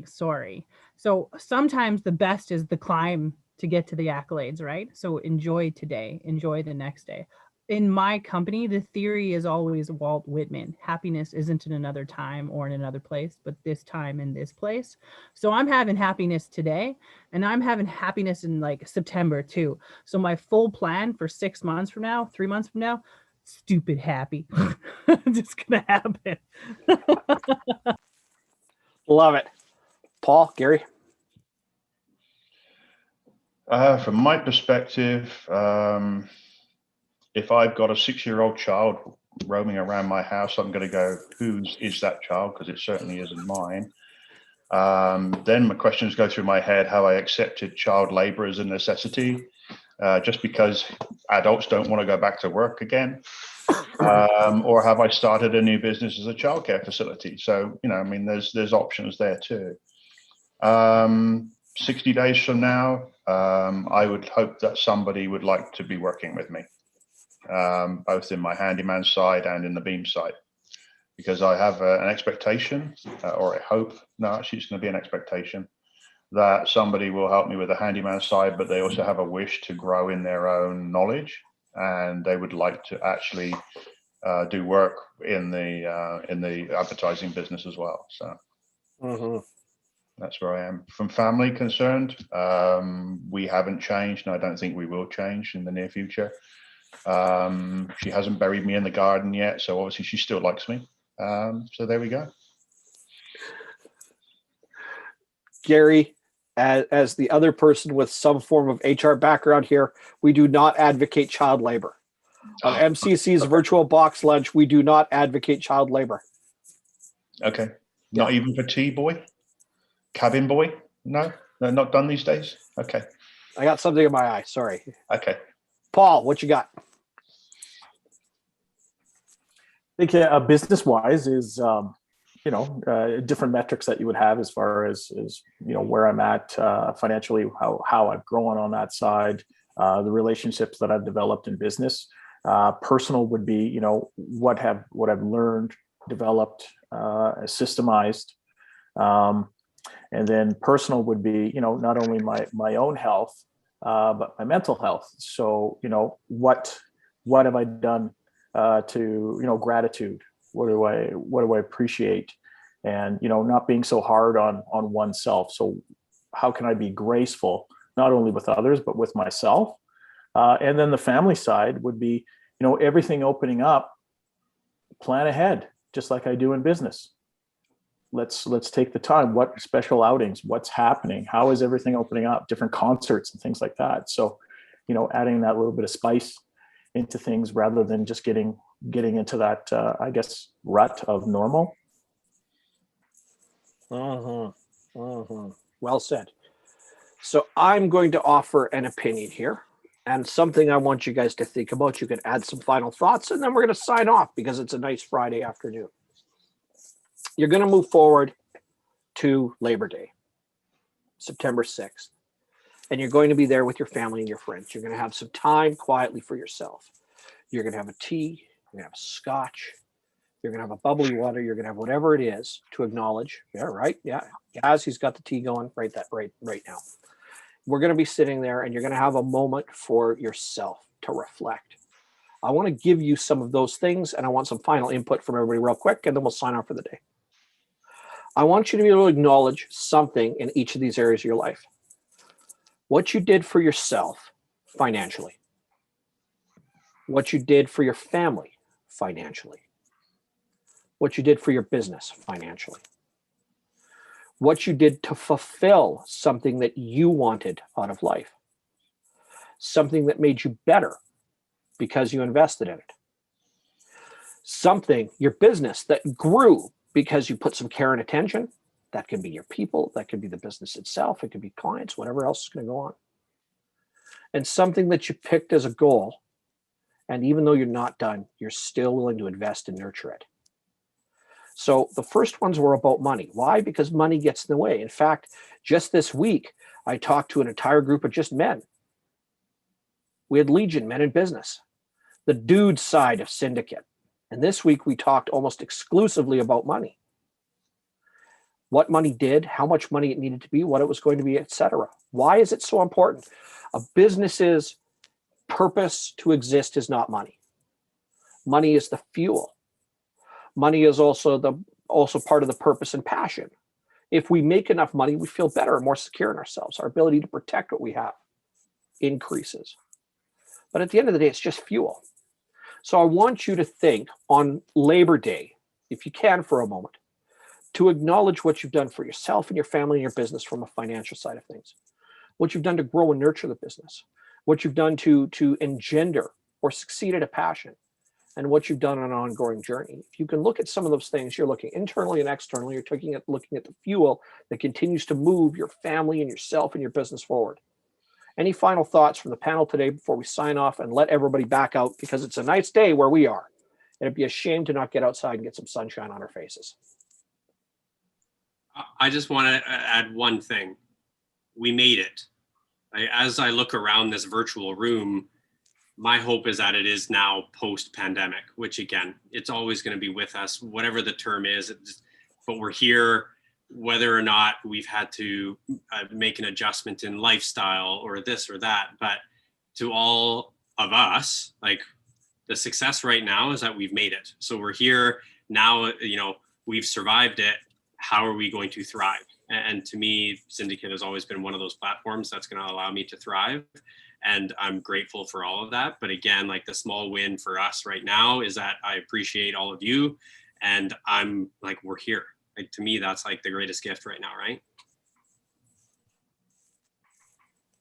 Sorry. So sometimes the best is the climb to get to the accolades, right? So enjoy today, enjoy the next day. in my company, the theory is always Walt Whitman. Happiness isn't in another time or in another place, but this time in this place. So I'm having happiness today, and I'm having happiness in like September too. So my full plan for 6 months from now, 3 months from now, stupid happy. Just gonna happen. Love it. Paul, Gary? From my perspective, if I've got a 6-year-old child roaming around my house, I'm going to go, whose is that child? Because it certainly isn't mine. Then my questions go through my head, how I accepted child labor as a necessity, just because adults don't want to go back to work again. Or have I started a new business as a childcare facility? So, I mean, there's options there too. 60 days from now, I would hope that somebody would like to be working with me, both in my handyman side and in the beam side, because I have an expectation, or a hope, no, actually it's going to be an expectation, that somebody will help me with the handyman side, but they also have a wish to grow in their own knowledge, and they would like to actually do work in the advertising business as well. So that's where I am. From family concerned, we haven't changed, and I don't think we will change in the near future. She hasn't buried me in the garden yet, so obviously she still likes me. So there we go. Gary, as the other person with some form of HR background here, we do not advocate child labor. On MCC's virtual box lunch, we do not advocate child labor. Okay. Not even for tea boy? Cabin boy? No? No, not done these days? Okay. I got something in my eye. Sorry. Okay. Paul, what you got? I think business-wise is, different metrics that you would have as far as where I'm at financially, how I've grown on that side, the relationships that I've developed in business. Personal would be, what I've learned, developed, systemized. And then personal would be, not only my own health, but my mental health. So, what have I done to, gratitude? What do I appreciate? And, not being so hard on oneself. So how can I be graceful, not only with others, but with myself? And then the family side would be, everything opening up, plan ahead, just like I do in business. Let's take the time. What special outings? What's happening? How is everything opening up? Different concerts and things like that. So, adding that little bit of spice into things rather than just getting into that, rut of normal. Well said. So I'm going to offer an opinion here and something I want you guys to think about. You can add some final thoughts, and then we're going to sign off because it's a nice Friday afternoon. You're going to move forward to Labor Day, September 6th, and you're going to be there with your family and your friends. You're going to have some time quietly for yourself. You're going to have a tea, you're going to have a scotch, you're going to have a bubbly water, you're going to have whatever it is to acknowledge. Yeah, right. Yeah. Gaz, he's got the tea going right now. We're going to be sitting there, and you're going to have a moment for yourself to reflect. I want to give you some of those things, and I want some final input from everybody real quick, and then we'll sign off for the day. I want you to be able to acknowledge something in each of these areas of your life. What you did for yourself financially. What you did for your family financially. What you did for your business financially. What you did to fulfill something that you wanted out of life. Something that made you better because you invested in it. Something, your business, that grew because you put some care and attention. That can be your people, that could be the business itself, it could be clients, whatever else is going to go on. And something that you picked as a goal, and even though you're not done, you're still willing to invest and nurture it. So the first ones were about money. Why? Because money gets in the way. In fact, just this week, I talked to an entire group of just men. We had Legion, men in business, the dude side of Syndicate. And this week we talked almost exclusively about money. What money did, how much money it needed to be, what it was going to be, etc. Why is it so important? A business's purpose to exist is not money. Money is the fuel. Money is also part of the purpose and passion. If we make enough money, we feel better and more secure in ourselves. Our ability to protect what we have increases. But at the end of the day, it's just fuel. So I want you to think on Labor Day, if you can for a moment, to acknowledge what you've done for yourself and your family and your business from a financial side of things, what you've done to grow and nurture the business, what you've done to engender or succeed at a passion, and what you've done on an ongoing journey. If you can look at some of those things, you're looking internally and externally, you're looking at the fuel that continues to move your family and yourself and your business forward. Any final thoughts from the panel today before we sign off and let everybody back out, because it's a nice day where we are. It'd be a shame to not get outside and get some sunshine on our faces. I just want to add one thing. We made it. As I look around this virtual room, my hope is that it is now post-pandemic, which again, it's always going to be with us, whatever the term is, but we're here, whether or not we've had to make an adjustment in lifestyle or this or that. But to all of us, like, the success right now is that we've made it. So we're here now, we've survived it. How are we going to thrive? And to me, Syndicate has always been one of those platforms that's going to allow me to thrive. And I'm grateful for all of that. But again, like, the small win for us right now is that I appreciate all of you. And I'm like, we're here. Like, to me, that's like the greatest gift right now, right?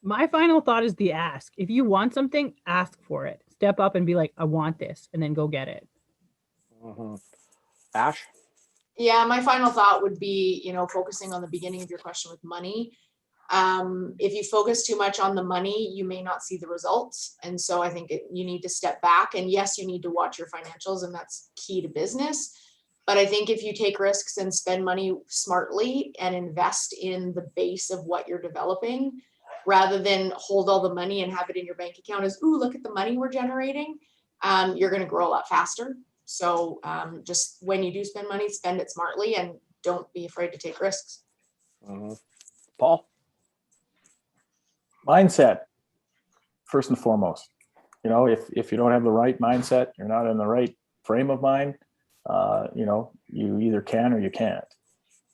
My final thought is the ask. If you want something, ask for it. Step up and be like, I want this, and then go get it. Mm-hmm. Ash? Yeah, my final thought would be, focusing on the beginning of your question with money. If you focus too much on the money, you may not see the results. And so I think you need to step back, and yes, you need to watch your financials, and that's key to business. But I think if you take risks and spend money smartly and invest in the base of what you're developing, rather than hold all the money and have it in your bank account as, ooh, look at the money we're generating, you're going to grow a lot faster. So just when you do spend money, spend it smartly and don't be afraid to take risks. Mm-hmm. Paul? Mindset, first and foremost. If you don't have the right mindset, you're not in the right frame of mind, you either can or you can't.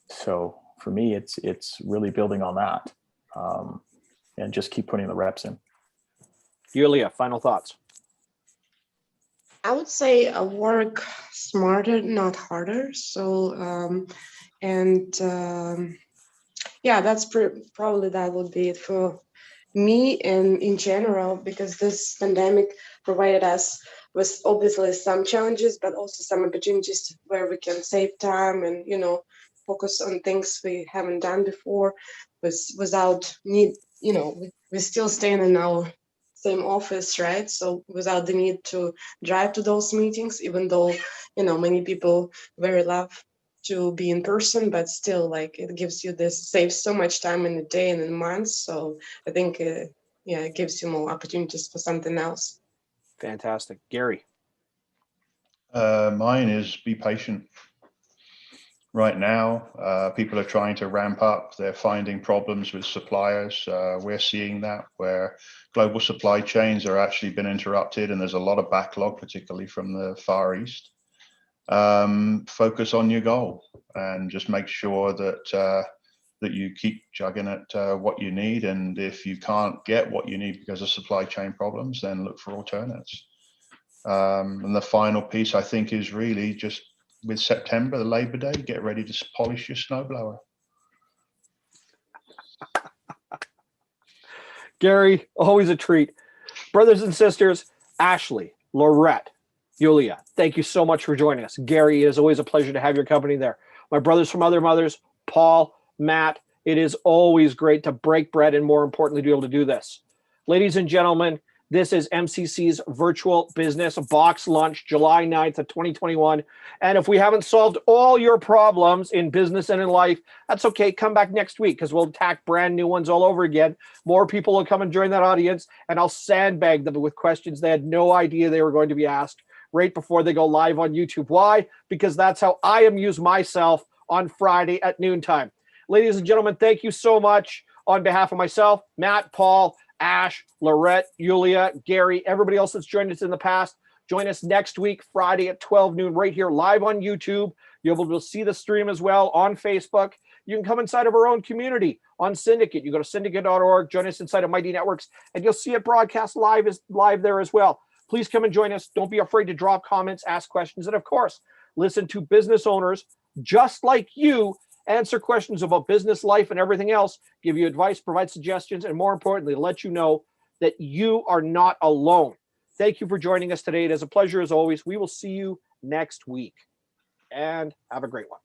So for me, it's really building on that, and just keep putting the reps in. Julia, final thoughts. I would say work smarter, not harder. So, that's probably that would be it for me and in general, because this pandemic provided us with obviously some challenges, but also some opportunities where we can save time and, focus on things we haven't done before without need, we're still staying in our same office, right? So without the need to drive to those meetings, even though, many people very love to be in person, but still, like, it gives you saves so much time in the day and in the month. So I think, it gives you more opportunities for something else. Fantastic. Gary? Mine is be patient. Right now, people are trying to ramp up. They're finding problems with suppliers. We're seeing that where global supply chains are actually been interrupted, and there's a lot of backlog, particularly from the Far East. Focus on your goal and just make sure that you keep chugging at what you need. And if you can't get what you need because of supply chain problems, then look for alternatives. And the final piece, I think, is really just with September, the Labor Day, get ready to polish your snowblower. Gary, always a treat. Brothers and sisters, Ashley, Laurette, Julia, thank you so much for joining us. Gary, it is always a pleasure to have your company there. My brothers from other mothers, Paul, Matt, it is always great to break bread and, more importantly, to be able to do this. Ladies and gentlemen, this is MCC's virtual business box lunch, July 9th of 2021. And if we haven't solved all your problems in business and in life, that's okay. Come back next week because we'll attack brand new ones all over again. More people will come and join that audience, and I'll sandbag them with questions they had no idea they were going to be asked right before they go live on YouTube. Why? Because that's how I amuse myself on Friday at noontime. Ladies and gentlemen, thank you so much on behalf of myself, Matt, Paul, Ash, Laurette, Julia, Gary, everybody else that's joined us in the past. Join us next week, Friday at 12 noon, right here live on YouTube. You'll be able to see the stream as well on Facebook. You can come inside of our own community on Syndicate. You go to syndicate.org, join us inside of Mighty Networks, and you'll see it broadcast live there as well. Please come and join us. Don't be afraid to drop comments, ask questions, and of course, listen to business owners just like you answer questions about business, life, and everything else, give you advice, provide suggestions, and more importantly, let you know that you are not alone. Thank you for joining us today. It is a pleasure as always. We will see you next week, and have a great one.